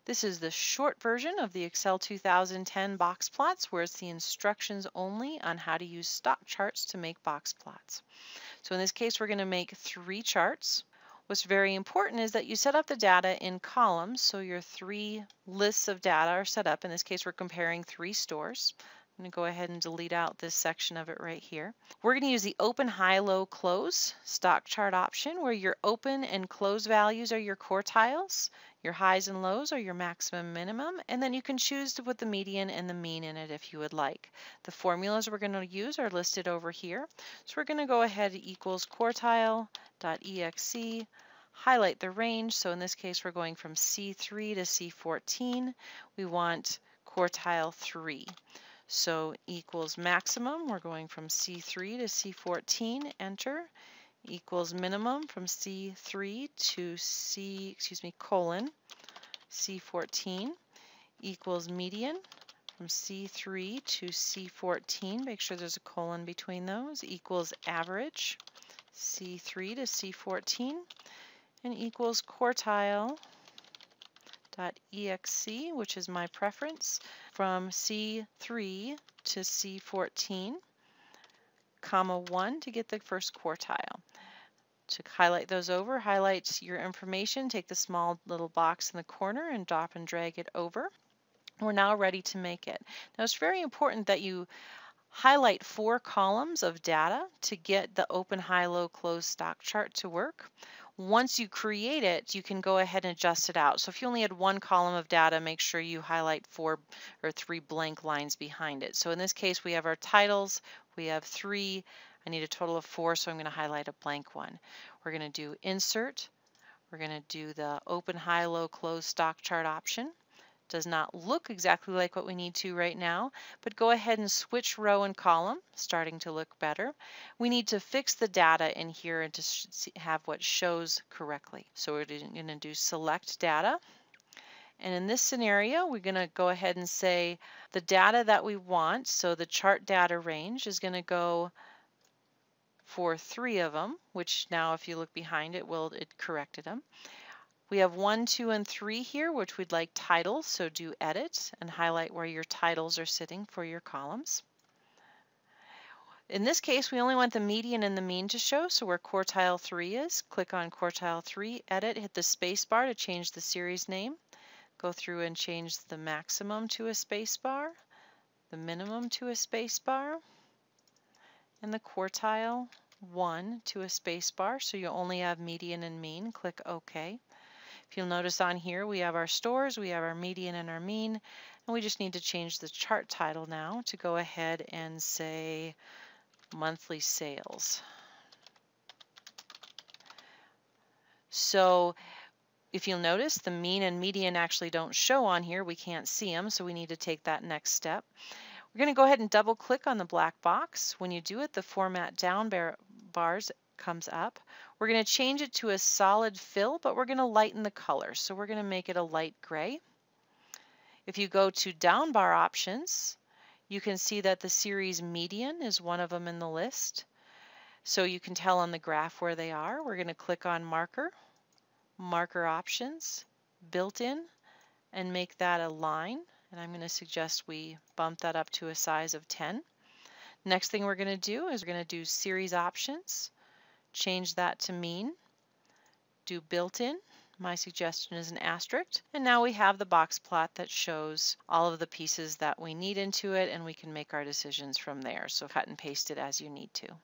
This is the short version of the Excel 2010 box plots, where it's the instructions only on how to use stock charts to make box plots. So in this case, we're going to make 3 charts. What's very important is that you set up the data in columns, so your 3 lists of data are set up. In this case, we're comparing 3 stores. I'm going to go ahead and delete out this section of it right here. We're going to use the open, high, low, close stock chart option, where your open and close values are your quartiles, your highs and lows are your maximum minimum, and then you can choose to put the median and the mean in it if you would like. The formulas we're going to use are listed over here. So we're going to go ahead equals quartile.exe, highlight the range. So in this case, we're going from C3 to C14. We want quartile 3. So equals maximum, we're going from C3 to C14, enter, equals minimum from C3 to colon, C14, equals median from C3 to C14, make sure there's a colon between those, equals average, C3 to C14, and equals quartile.exe, which is my preference, from C3 to C14, comma 1 to get the first quartile. To highlight those over, highlight your information, take the small little box in the corner and drop and drag it over. We're now ready to make it. Now it's very important that you highlight 4 columns of data to get the open, high, low, close stock chart to work. Once you create it, you can go ahead and adjust it out. So if you only had 1 column of data, make sure you highlight 4 or 3 blank lines behind it. So in this case, we have our titles, we have 3, I need a total of 4, so I'm going to highlight a blank one. We're going to do insert, we're going to do the open, high, low, close stock chart option. Does not look exactly like what we need to right now, but go ahead and switch row and column, starting to look better. We need to fix the data in here and to have what shows correctly. So we're going to do select data. And in this scenario, we're going to go ahead and say the data that we want, so the chart data range is going to go for 3 of them, which now if you look behind it, it corrected them. We have 1, 2, and 3 here, which we'd like titles, so do edit and highlight where your titles are sitting for your columns. In this case, we only want the median and the mean to show, so where quartile 3 is, click on quartile 3, edit, hit the space bar to change the series name. Go through and change the maximum to a space bar, the minimum to a space bar, and the quartile 1 to a space bar, so you only have median and mean. Click OK. If you'll notice on here, we have our stores, we have our median and our mean, and we just need to change the chart title now to go ahead and say monthly sales. So if you'll notice, the mean and median actually don't show on here. We can't see them, so we need to take that next step. We're going to go ahead and double click on the black box. When you do it, the format down bars comes up. We're going to change it to a solid fill, but we're going to lighten the color. So we're going to make it a light gray. If you go to down bar options, you can see that the series median is one of them in the list. So you can tell on the graph where they are. We're going to click on marker, marker options, built-in, and make that a line. And I'm going to suggest we bump that up to a size of 10. Next thing we're going to do is we're going to do series options, change that to mean, do built-in. My suggestion is an asterisk. And now we have the box plot that shows all of the pieces that we need into it, and we can make our decisions from there. So cut and paste it as you need to.